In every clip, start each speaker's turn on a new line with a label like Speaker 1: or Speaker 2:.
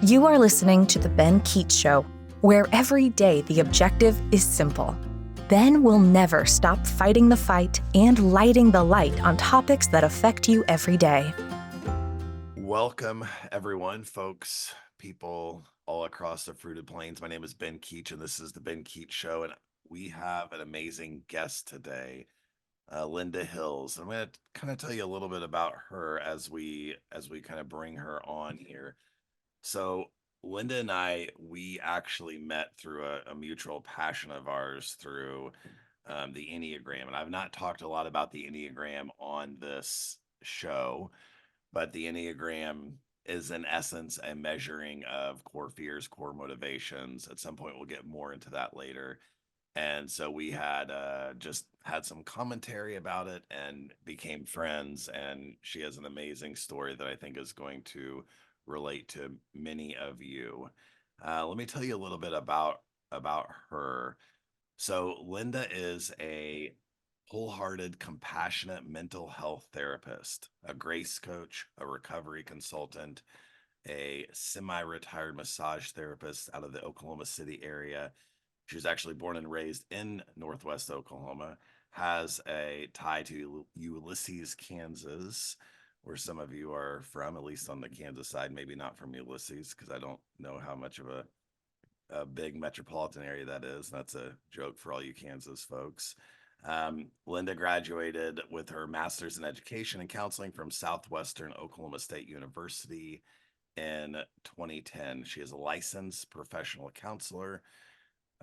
Speaker 1: You are listening to The Ben Keats Show, where every day the objective is simple. Ben will never stop fighting the fight and lighting the light on topics that affect you every day.
Speaker 2: Welcome, everyone, folks, people all across the fruited plains. My name is Ben Keach, and this is the Ben Keach Show. And we have an amazing guest today, Linda Hills. I'm going to kind of tell you a little bit about her as we kind of bring her on here. So, Linda and we actually met through a mutual passion of ours through the Enneagram. And I've not talked a lot about the Enneagram on this show, but the Enneagram is in essence a measuring of core fears, core motivations. At some point, we'll get more into that later. And so we had just had some commentary about it and became friends. And she has an amazing story that I think is going to relate to many of you. Let me tell you a little bit about her. So Linda is a wholehearted, compassionate mental health therapist, a grace coach, a recovery consultant, a semi retired massage therapist out of the Oklahoma City area. She was actually born and raised in Northwest Oklahoma, has a tie to Ulysses, Kansas, where some of you are from, at least on the Kansas side, maybe not from Ulysses, because I don't know how much of a big metropolitan area that is. That's a joke for all you Kansas folks. Linda graduated with her master's in education and counseling from Southwestern Oklahoma State University in 2010. She is a licensed professional counselor.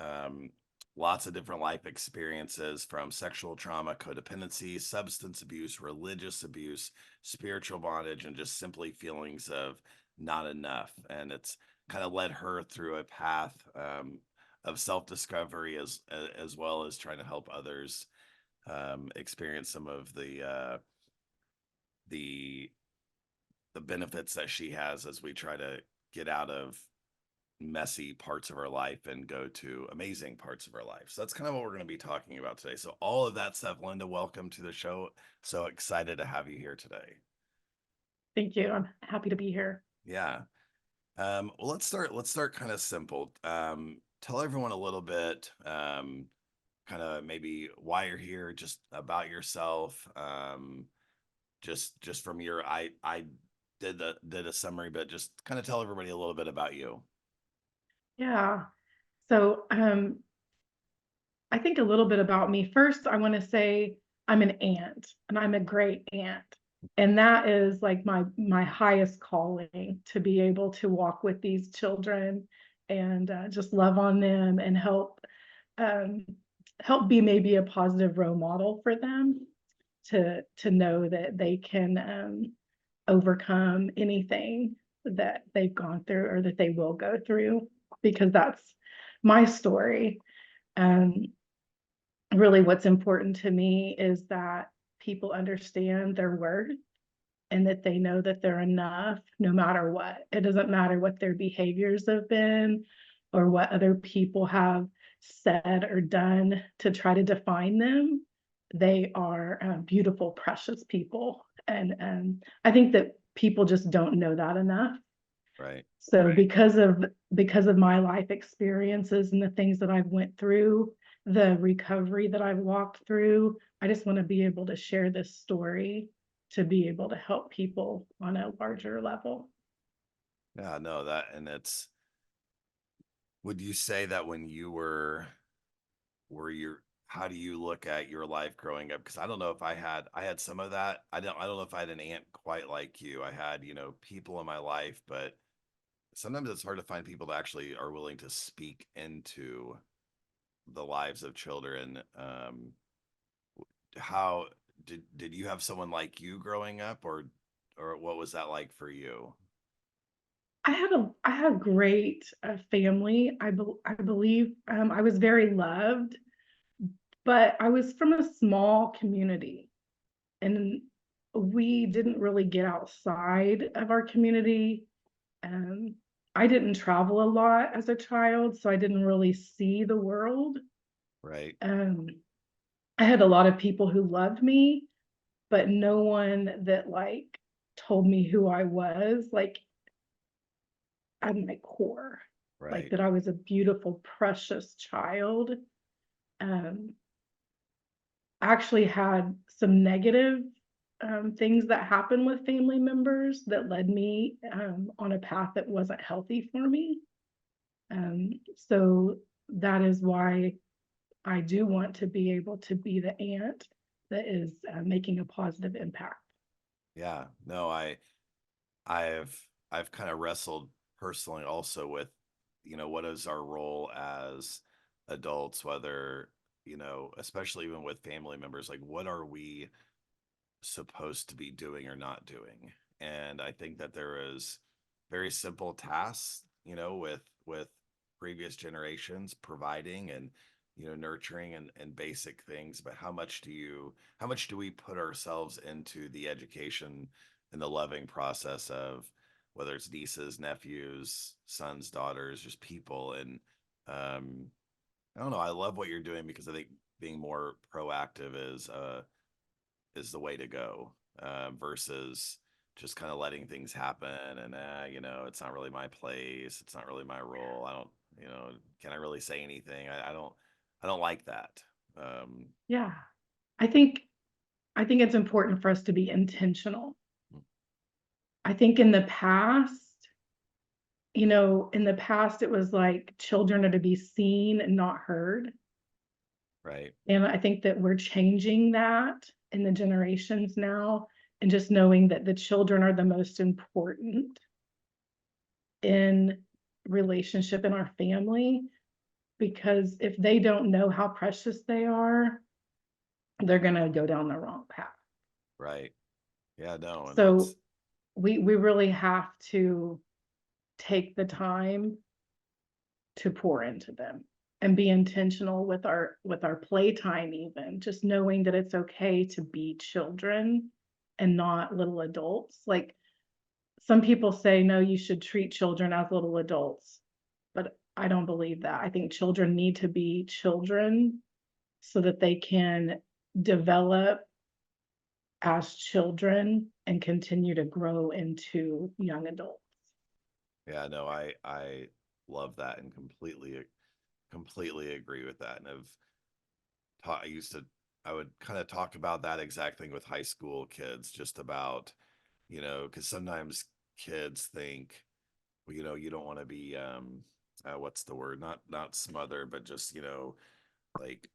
Speaker 2: Um, Lots of different life experiences from sexual trauma, codependency, substance abuse, religious abuse, spiritual bondage, and just simply feelings of not enough. And it's kind of led her through a path of self-discovery as well as trying to help others experience some of the the benefits that she has as we try to get out of messy parts of our life and go to amazing parts of our life. So that's kind of what we're going to be talking about today. So all of that stuff, Linda, welcome to the show. So excited to have you here today.
Speaker 3: Thank you. I'm happy to be here.
Speaker 2: Yeah. Well, let's start kind of simple. Tell everyone a little bit, kind of maybe why you're here, just about yourself. Just from your, I did a summary, but just kind of tell everybody a little bit about you.
Speaker 3: Yeah. So I think a little bit about me. First, I want to say I'm an aunt and I'm a great aunt. And that is like my highest calling, to be able to walk with these children and just love on them and um, help be maybe a positive role model for them, to know that they can overcome anything that they've gone through or that they will go through, because that's my story. Um, Really, what's important to me is that people understand their worth and that they know that they're enough no matter what. It doesn't matter what their behaviors have been or what other people have said or done to try to define them. They are beautiful, precious people. And I think that people just don't know that enough.
Speaker 2: Right.
Speaker 3: So because of my life experiences and the things that I've went through, the recovery that I've walked through, I just want to be able to share this story to be able to help people on a larger level.
Speaker 2: Yeah, no, that, and it's, would you say that when you were you, how do you look at your life growing up? Because I don't know if I had some of that. I don't know if I had an aunt quite like you. I had, people in my life, but sometimes it's hard to find people that actually are willing to speak into the lives of children. How did you have someone like you growing up, or what was that like for you?
Speaker 3: I had a great family. I believe I was very loved, but I was from a small community, and we didn't really get outside of our community. Um, I didn't travel a lot as a child, so I didn't really see the world.
Speaker 2: Right.
Speaker 3: Um, I had a lot of people who loved me, but no one that like told me who I was. Like at my core, like
Speaker 2: Right.
Speaker 3: that I was a beautiful, precious child. Um, actually had some negative things that happened with family members that led me on a path that wasn't healthy for me. So that is why I do want to be able to be the aunt that is making a positive impact.
Speaker 2: Yeah. No, I've I've kind of wrestled personally also with, what is our role as adults, whether, especially even with family members, like what are we supposed to be doing or not doing? And I think that there is very simple tasks, with previous generations providing and nurturing and basic things, but how much do we put ourselves into the education and the loving process of whether it's nieces, nephews, sons, daughters, just people. And um I don't know, I love what you're doing because I think being more proactive is the way to go, versus just kind of letting things happen and it's not really my place, it's not really my role. I don't, can I really say anything? I don't like that. Um,
Speaker 3: Yeah, I think I think it's important for us to be intentional. I think in the past, in the past it was like children are to be seen and not heard.
Speaker 2: right,
Speaker 3: And I think that we're changing that in the generations now, and just knowing that the children are the most important in relationship in our family, because if they don't know how precious they are, they're going to go down the wrong path.
Speaker 2: right, yeah, no, and
Speaker 3: So
Speaker 2: that's
Speaker 3: we really have to take the time to pour into them and be intentional with our playtime, even just knowing that it's okay to be children and not little adults. Like some people say, no, you should treat children as little adults, but I don't believe that. I think children need to be children so that they can develop as children and continue to grow into young adults.
Speaker 2: yeah, no, I love that and completely agree with that. And I used to, I would kind of talk about that exact thing with high school kids, just about, because sometimes kids think, well, you don't want to be, what's the word? Not smother, but just, like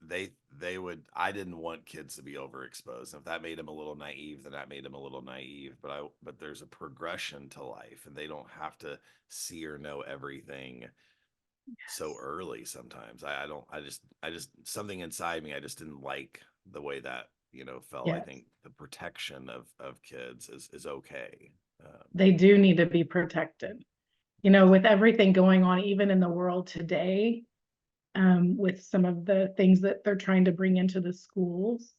Speaker 2: they would, I didn't want kids to be overexposed. If that made them a little naive, then that made them a little naive. But there's a progression to life, and they don't have to see or know everything so early sometimes. I don't, I just something inside me, I just didn't like the way that felt. I
Speaker 3: Yes,
Speaker 2: think the protection of kids is okay.
Speaker 3: they do need to be protected. With everything going on, even in the world today, with some of the things that they're trying to bring into the schools,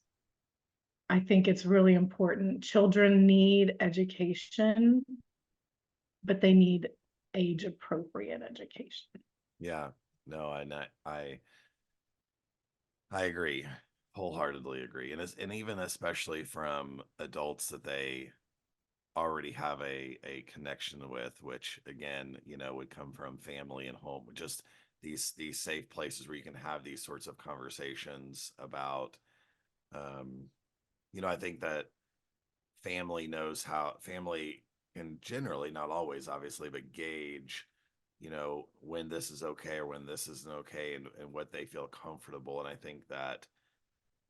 Speaker 3: I think it's really important. Children need education, but they need age appropriate education.
Speaker 2: Yeah, no, I agree, wholeheartedly agree, and even especially from adults that they already have a connection with, which again, would come from family and home, just these safe places where you can have these sorts of conversations about, um, I think that family can generally, not always obviously, but gauge, when this is okay or when this isn't okay, and what they feel comfortable. And I think that,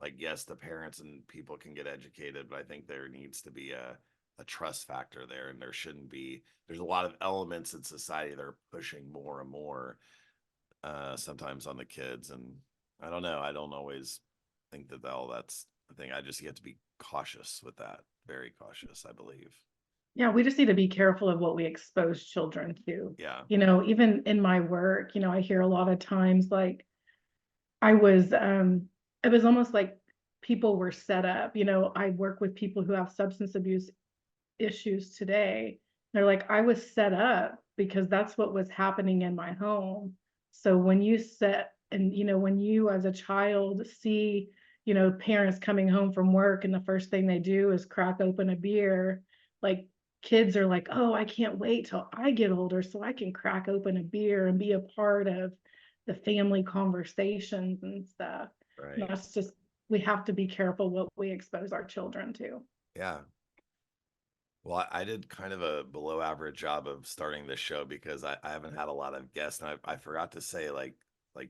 Speaker 2: like, yes, the parents and people can get educated, but I think there needs to be a trust factor there, and there's a lot of elements in society that are pushing more and more, sometimes on the kids. And I don't know, I don't always think that all that's the thing. I just get to be cautious with that, very cautious, I believe.
Speaker 3: Yeah, we just need to be careful of what we expose children to.
Speaker 2: Yeah,
Speaker 3: Even in my work, I hear a lot of times like I was it was almost like people were set up. I work with people who have substance abuse issues today. They're like, I was set up because that's what was happening in my home. So when you set and when you as a child see, parents coming home from work and the first thing they do is crack open a beer, like kids are like, oh, I can't wait till I get older so I can crack open a beer and be a part of the family conversations and stuff. And
Speaker 2: Right.
Speaker 3: that's just, we have to be careful what we expose our children to.
Speaker 2: Yeah. Well, I did kind of a below average job of starting this show because I haven't had a lot of guests, and I forgot to say like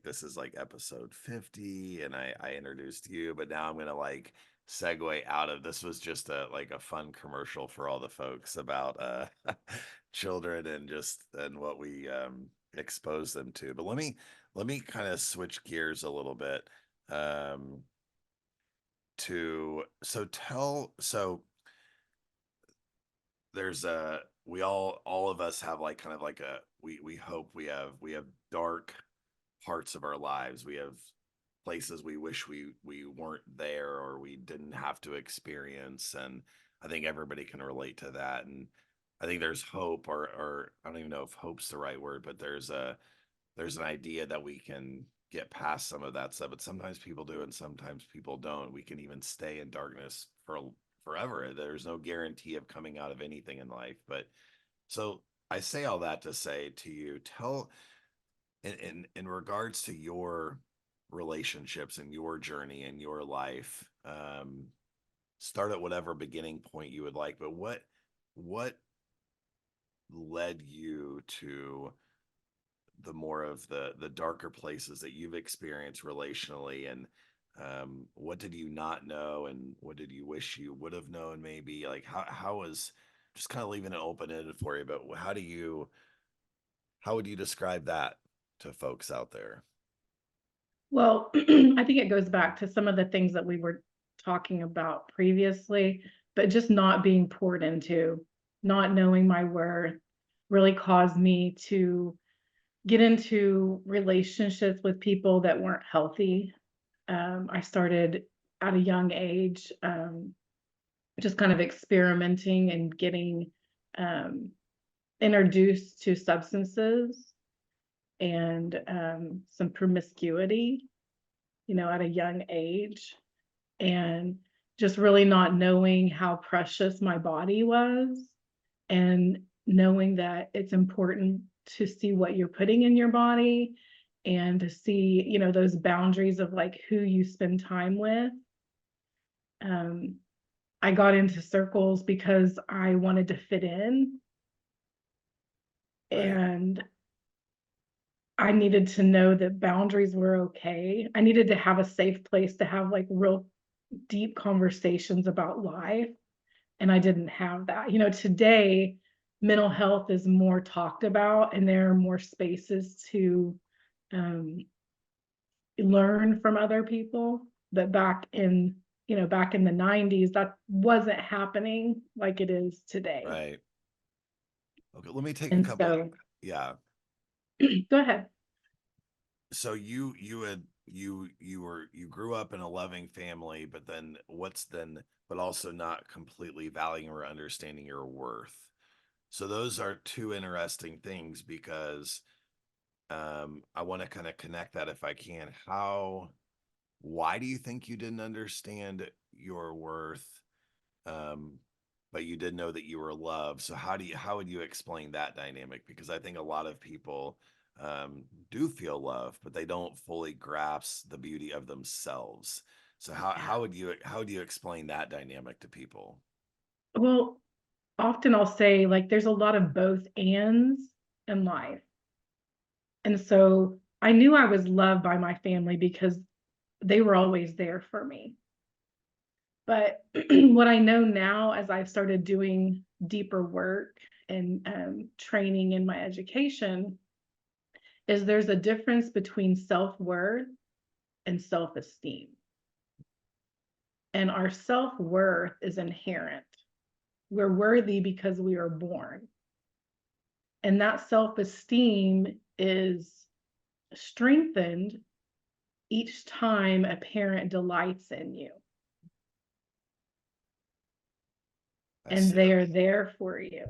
Speaker 2: this is like episode 50, and I introduced you, but now I'm gonna like segue out of this. Was just a like a fun commercial for all the folks about children and just and what we expose them to. But let me kind of switch gears a little bit um to so tell so there's a we all of us have like kind of like a we hope we have dark parts of our lives. We have places we wish we weren't there or we didn't have to experience, and I think everybody can relate to that. And I think there's hope, or I don't even know if hope's the right word, but there's an idea that we can get past some of that stuff. But sometimes people do and sometimes people don't. We can even stay in darkness for forever. There's no guarantee of coming out of anything in life. But so I say all that to say to you, tell in regards to your relationships and your journey and your life, start at whatever beginning point you would like, but what led you to the more of the darker places that you've experienced relationally, and what did you not know and what did you wish you would have known, maybe like how was, just kind of leaving it open-ended for you, but how would you describe that to folks out there?
Speaker 3: Well, I think it goes back to some of the things that we were talking about previously, but just not being poured into, not knowing my worth really caused me to get into relationships with people that weren't healthy. I started at a young age, just kind of experimenting and getting um, introduced to substances and some promiscuity, at a young age, and just really not knowing how precious my body was, and knowing that it's important to see what you're putting in your body and to see, those boundaries of like who you spend time with. Um, I got into circles because I wanted to fit in,
Speaker 2: Right.
Speaker 3: and I needed to know that boundaries were okay. I needed to have a safe place to have like real deep conversations about life. And I didn't have that. Today, mental health is more talked about and there are more spaces to um, learn from other people. But back in the 90s, that wasn't happening like it is today.
Speaker 2: Right. Okay, let me take a
Speaker 3: And
Speaker 2: couple.
Speaker 3: so,
Speaker 2: Yeah.
Speaker 3: go ahead.
Speaker 2: So you grew up in a loving family, but but also not completely valuing or understanding your worth. So those are two interesting things because I want to kind of connect that if I can. Why do you think you didn't understand your worth? Um, but you did know that you were loved. So how would you explain that dynamic? Because I think a lot of people do feel love, but they don't fully grasp the beauty of themselves. So
Speaker 3: Yeah.
Speaker 2: how would you explain that dynamic to people?
Speaker 3: Well, often I'll say like there's a lot of both ands in life. And so I knew I was loved by my family because they were always there for me. But what I know now, as I've started doing deeper work and training in my education, is there's a difference between self-worth and self-esteem. And our self-worth is inherent. We're worthy because we are born. And that self-esteem is strengthened each time a parent delights in you.
Speaker 2: I
Speaker 3: And
Speaker 2: see
Speaker 3: they
Speaker 2: that.
Speaker 3: are there for you.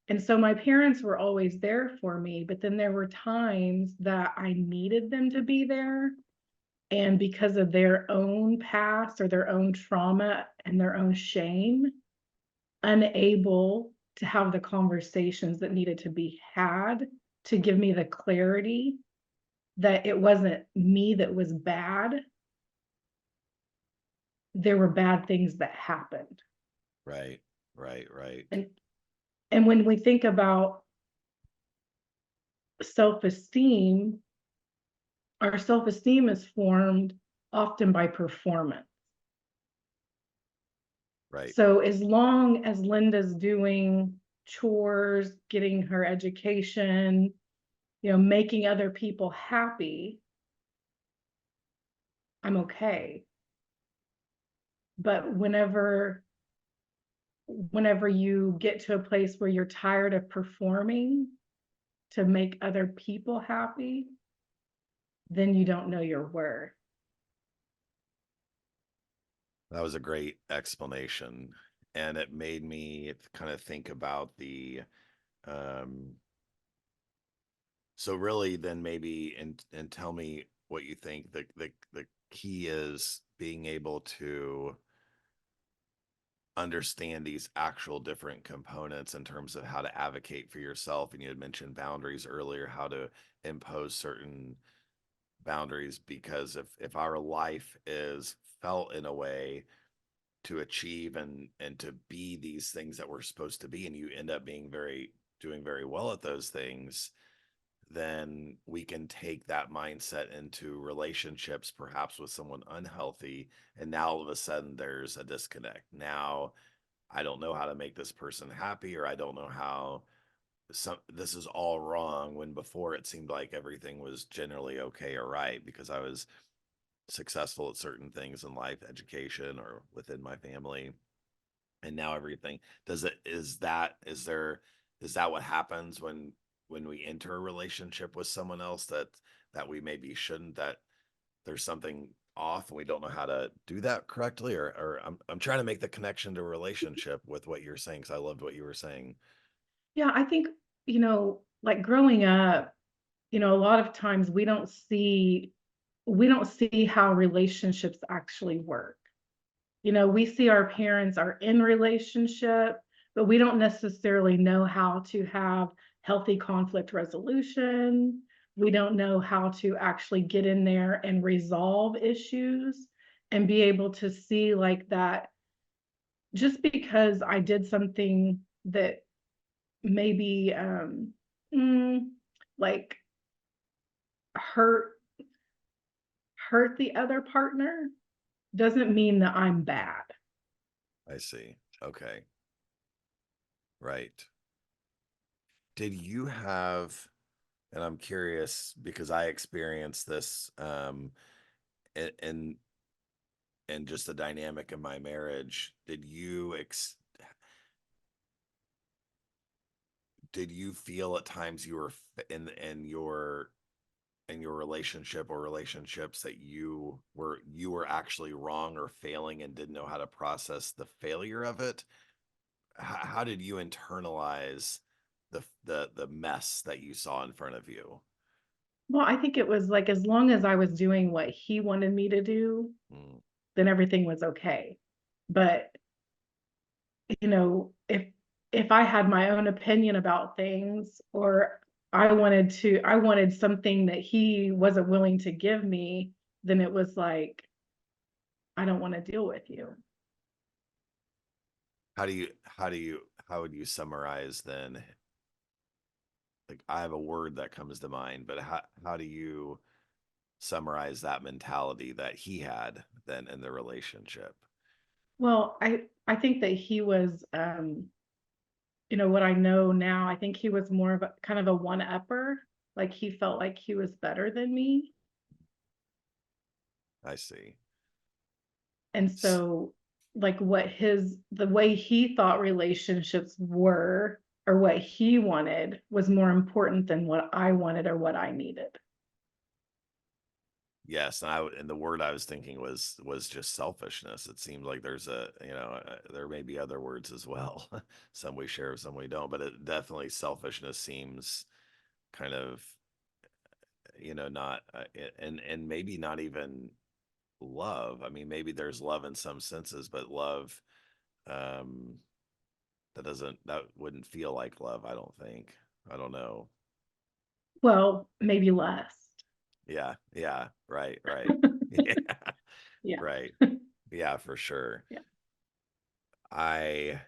Speaker 3: And so my parents were always there for me, but then there were times that I needed them to be there. And because of their own past or their own trauma and their own shame, unable to have the conversations that needed to be had to give me the clarity that it wasn't me that was bad. There were bad things that happened.
Speaker 2: Right. Right.
Speaker 3: And when we think about self-esteem, our self-esteem is formed often by performance.
Speaker 2: Right.
Speaker 3: So as long as Linda's doing chores, getting her education, making other people happy, I'm okay. But whenever you get to a place where you're tired of performing to make other people happy, then you don't know your worth.
Speaker 2: That was a great explanation. And it made me kind of think about um, so really then maybe, and tell me what you think the key is being able to understand these actual different components in terms of how to advocate for yourself. And you had mentioned boundaries earlier, how to impose certain boundaries, because if our life is felt in a way to achieve and to be these things that we're supposed to be, and you end up doing very well at those things, then we can take that mindset into relationships, perhaps with someone unhealthy, and now all of a sudden there's a disconnect. Now I don't know how to make this person happy, or I don't know how this is all wrong, when before it seemed like everything was generally okay or right because I was successful at certain things in life, education, or within my family. And now everything does it is that what happens when we enter a relationship with someone else, that we maybe shouldn't, that there's something off and we don't know how to do that correctly? Or I'm trying to make the connection to relationship with what you're saying, because I loved what you were saying.
Speaker 3: Yeah, I think, like growing up, a lot of times we don't see how relationships actually work. We see our parents are in relationship, but we don't necessarily know how to have healthy conflict resolution. We don't know how to actually get in there and resolve issues and be able to see like that just because I did something that maybe like hurt hurt the other partner doesn't mean that I'm bad.
Speaker 2: I see. Okay. Right. Did you have, and I'm curious because I experienced this, in just the dynamic of my marriage. Did you feel at times you were in your relationship or relationships that you were actually wrong or failing and didn't know how to process the failure of it? How did you internalize the mess that you saw in front of you?
Speaker 3: Well, I think it was like as long as I was doing what he wanted me to do,
Speaker 2: Mm,
Speaker 3: then everything was okay. But, if I had my own opinion about things or I wanted something that he wasn't willing to give me, then it was like, I don't want to deal with you.
Speaker 2: how would you summarize then? Like, I have a word that comes to mind, but how do you summarize that mentality that he had then in the relationship?
Speaker 3: Well, I think that he was what I know now, I think he was more of a kind of a one-upper. Like he felt like he was better than me.
Speaker 2: I see.
Speaker 3: And
Speaker 2: S-
Speaker 3: so like the way he thought relationships were or what he wanted was more important than what I wanted or what I needed.
Speaker 2: Yes, and the word I was thinking was just selfishness. It seems like there's there may be other words as well. Some we share, some we don't, but it definitely, selfishness seems kind of, not, and maybe not even love. I mean, maybe there's love in some senses, but love, um that wouldn't feel like love, I don't think. I don't know.
Speaker 3: Well, maybe less.
Speaker 2: Yeah, yeah, right. Yeah,
Speaker 3: Yeah.
Speaker 2: right. Yeah, for sure.
Speaker 3: Yeah.
Speaker 2: I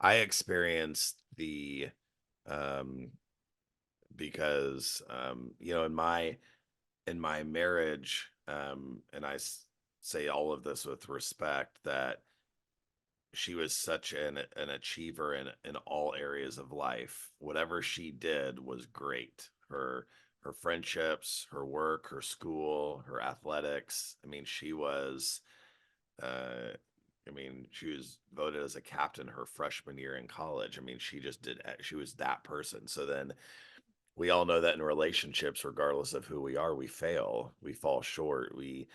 Speaker 2: I experienced the um because in my marriage, and say all of this with respect, that she was such an achiever in all areas of life. Whatever she did was great. Her friendships, her work, her school, her athletics. I mean, uh she was voted as a captain her freshman year in college. I mean, she was that person. So then we all know that in relationships, regardless of who we are, we fail, we fall short, we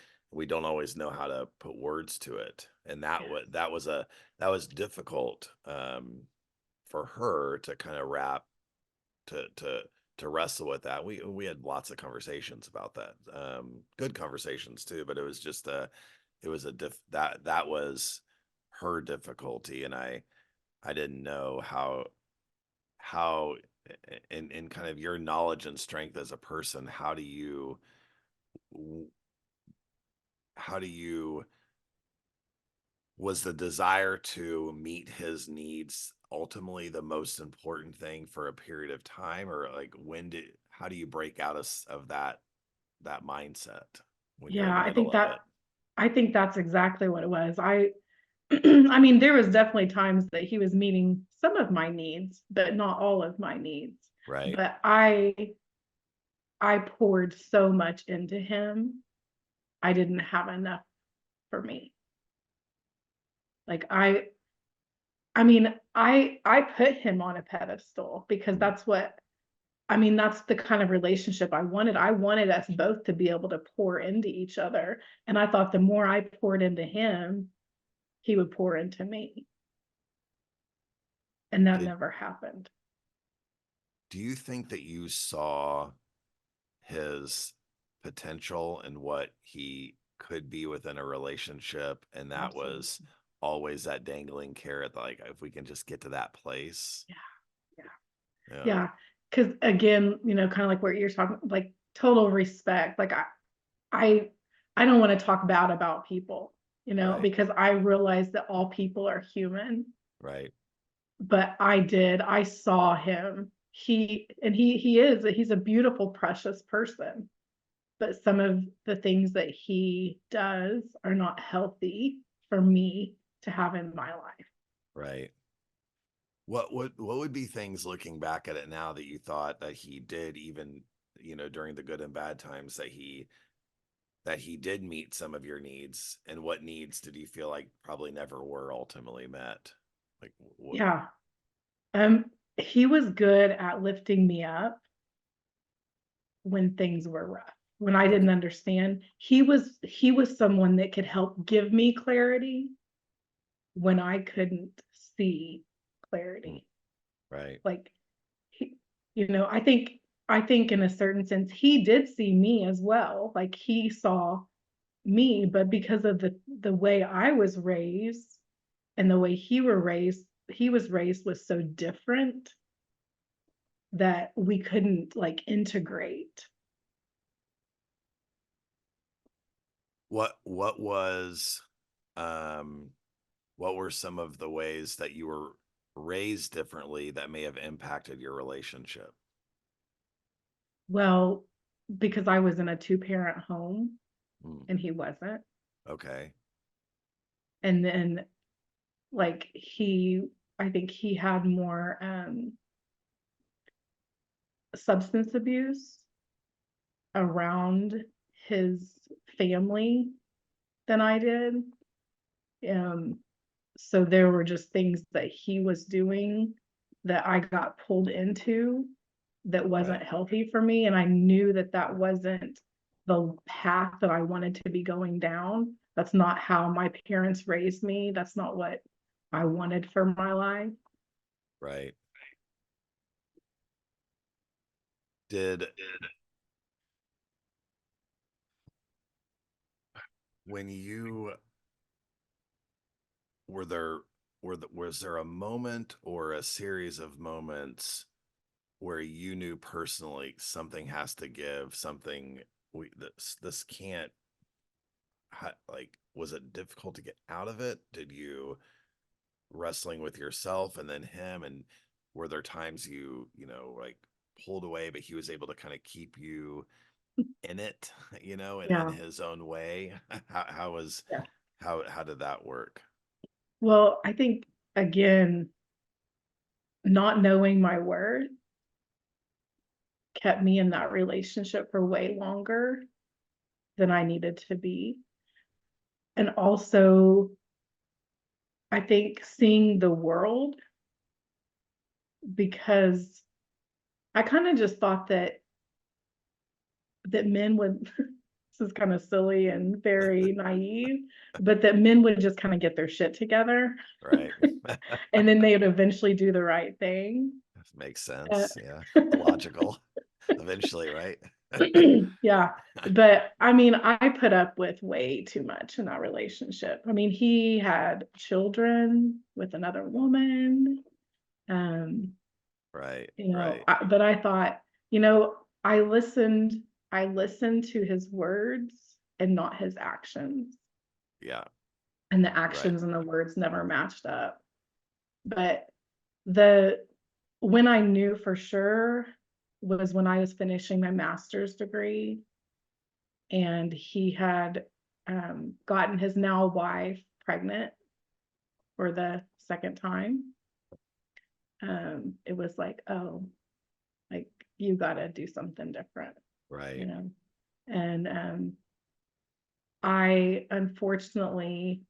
Speaker 2: don't always know how to put words to it. And
Speaker 3: Yes.
Speaker 2: that was difficult, for her to kind of wrap to wrestle with that. We had lots of conversations about that, good conversations too, but it was just it was a that was her difficulty. And I didn't know how in kind of your knowledge and strength as a person, how do you was the desire to meet his needs ultimately the most important thing for a period of time? Or like, how do you break out of that mindset when you're in
Speaker 3: Yeah,
Speaker 2: the middle of it?
Speaker 3: I think that's exactly what it was. I mean, there was definitely times that he was meeting some of my needs, but not all of my needs.
Speaker 2: Right.
Speaker 3: But I poured so much into him. I didn't have enough for me. Like I mean, I put him on a pedestal because
Speaker 2: Mm.
Speaker 3: that's the kind of relationship I wanted. I wanted us both to be able to pour into each other. And I thought the more I poured into him, he would pour into me. And that
Speaker 2: did
Speaker 3: never happened.
Speaker 2: do you think that you saw his potential and what he could be within a relationship, and that was
Speaker 3: Absolutely.
Speaker 2: always that dangling carrot, like if we can just get to that place?
Speaker 3: Yeah. Yeah.
Speaker 2: Yeah.
Speaker 3: Yeah. Cause again, kind of like what you're talking, like total respect. Like I I don't want to talk bad about people,
Speaker 2: Right.
Speaker 3: because I realize that all people are human.
Speaker 2: Right.
Speaker 3: But I saw him. He's a beautiful, precious person. But some of the things that he does are not healthy for me to have in my life.
Speaker 2: Right. What would be things, looking back at it now, that you thought that he did, even during the good and bad times, that he did meet some of your needs? And what needs did you feel like probably never were ultimately met? Like what?
Speaker 3: Yeah. Um, he was good at lifting me up when things were rough, when I
Speaker 2: Okay.
Speaker 3: didn't understand. He was someone that could help give me clarity when I couldn't see
Speaker 2: Mm.
Speaker 3: clarity.
Speaker 2: Right.
Speaker 3: Like he, I think in a certain sense he did see me as well. Like he saw me, but because of the way I was raised and the way he was raised was so different that we couldn't like integrate.
Speaker 2: What was um what were some of the ways that you were raised differently that may have impacted your relationship?
Speaker 3: Well, because I was in a two-parent home
Speaker 2: Mm.
Speaker 3: and he wasn't.
Speaker 2: Okay.
Speaker 3: And then like I think he had more substance abuse around his family than I did. Um, so there were just things that he was doing that I got pulled into that
Speaker 2: Right.
Speaker 3: wasn't healthy for me. And I knew that that wasn't the path that I wanted to be going down. That's not how my parents raised me. That's not what I wanted for my life.
Speaker 2: Right. Did when you were there was there a moment or a series of moments where you knew personally something has to give, something this can't, like, was it difficult to get out of it? Did you wrestling with yourself and then him, and were there times like pulled away, but he was able to kind of keep you in it, in
Speaker 3: Yeah.
Speaker 2: his own way? How was
Speaker 3: Yeah.
Speaker 2: how did that work?
Speaker 3: Well, I think again, not knowing my worth kept me in that relationship for way longer than I needed to be. And also, I think seeing the world, because I kind of just thought that men would this is kind of silly and very naive, but that men would just kind of get their shit together
Speaker 2: Right.
Speaker 3: and then they would eventually do the right thing.
Speaker 2: Makes
Speaker 3: Uh,
Speaker 2: sense. Yeah. Logical. Eventually, right?
Speaker 3: yeah, but I mean, I put up with way too much in that relationship. I mean, he had children with another woman. Um,
Speaker 2: Right.
Speaker 3: you know,
Speaker 2: Right.
Speaker 3: but I thought, you know, I listened to his words and not his actions.
Speaker 2: Yeah.
Speaker 3: And the
Speaker 2: Right.
Speaker 3: actions and the words never matched up. But the when I knew for sure was when I was finishing my master's degree and he had gotten his now wife pregnant for the second time. It was like, oh, like you got to do something different, you
Speaker 2: Right.
Speaker 3: know. And I unfortunately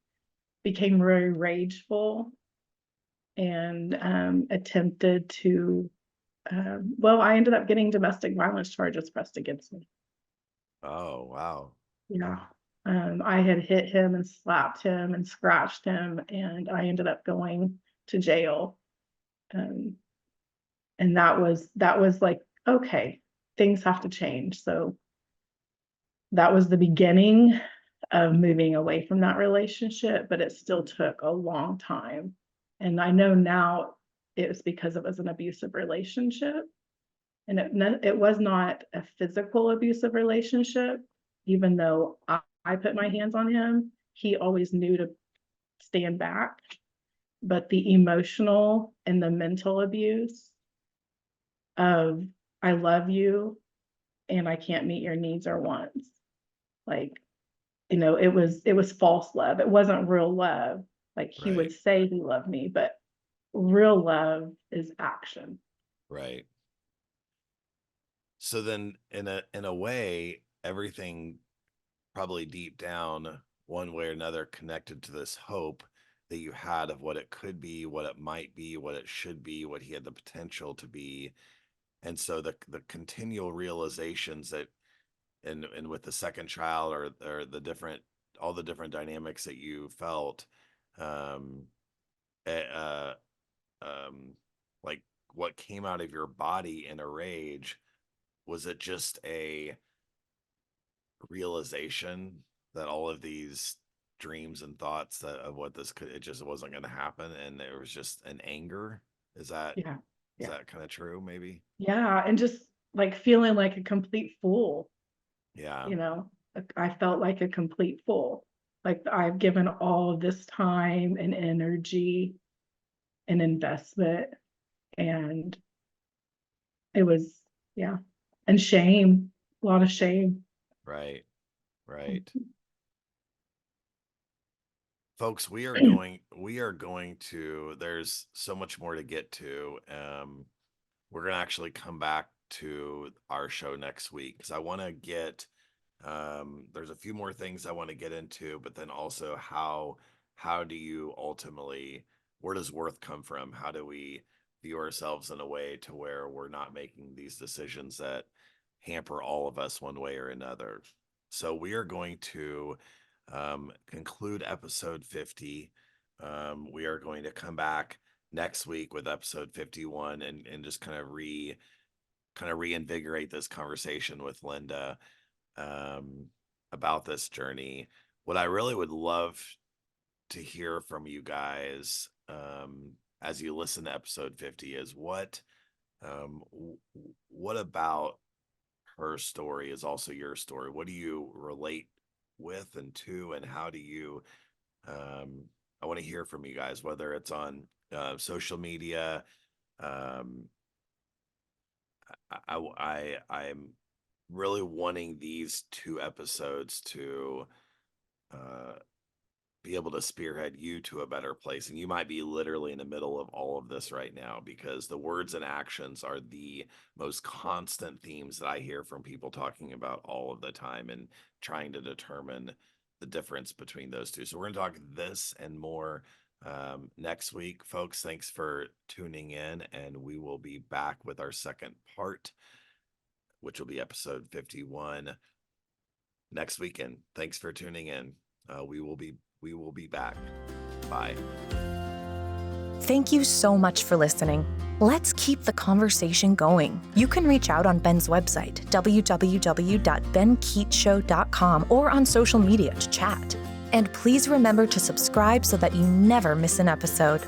Speaker 3: became very rageful and attempted to. Well, I ended up getting domestic violence charges pressed against me.
Speaker 2: Oh, wow.
Speaker 3: Yeah. I had hit him and slapped him and scratched him, and I ended up going to jail. Um, and that was like, okay, things have to change. So that was the beginning of moving away from that relationship, but it still took a long time. And I know now it was because it was an abusive relationship. And it was not a physical abusive relationship, even though I put my hands on him. He always knew to stand back. But the emotional and the mental abuse of I love you and I can't meet your needs or wants. Like, it was false love. It wasn't real love. Like he
Speaker 2: Right.
Speaker 3: would say he loved me, but real love is action.
Speaker 2: Right. So then in a way, everything probably deep down, one way or another, connected to this hope that you had of what it could be, what it might be, what it should be, what he had the potential to be. And so the continual realizations that, and with the second child, or the different, all the different dynamics that you felt, um eh, um like, what came out of your body in a rage, was it just a realization that all of these dreams and thoughts that of what this could, it just wasn't going to happen, and there was just an anger? is that
Speaker 3: Yeah.
Speaker 2: is
Speaker 3: Yeah.
Speaker 2: that kind of true, maybe?
Speaker 3: Yeah. And just like feeling like a complete fool,
Speaker 2: Yeah.
Speaker 3: you know, I felt like a complete fool. Like I've given all of this time and energy and investment, and it was, yeah, and shame, a lot of shame.
Speaker 2: Right. Right. Folks, we are going to, there's so much more to get to. We're going to actually come back to our show next week, because I want to get, there's a few more things I want to get into, but then also how do you ultimately, where does worth come from? How do we view ourselves in a way to where we're not making these decisions that hamper all of us one way or another? So we are going to conclude episode 50. We are going to come back next week with episode 51, and just kind of reinvigorate this conversation with Linda, um, about this journey. What I really would love to hear from you guys, as you listen to episode 50 is what about her story is also your story? What do you relate with and to, and how do you, I want to hear from you guys, whether it's on social media. I'm really wanting these 2 episodes to be able to spearhead you to a better place. And you might be literally in the middle of all of this right now, because the words and actions are the most constant themes that I hear from people talking about all of the time, and trying to determine the difference between those two. So we're going to talk this and more next week, folks. Thanks for tuning in, and we will be back with our second part, which will be episode 51 next weekend. Thanks for tuning in. We will be back. Bye.
Speaker 1: Thank you so much for listening. Let's keep the conversation going. You can reach out on Ben's website, www.benkeatshow.com, or on social media to chat. And please remember to subscribe so that you never miss an episode.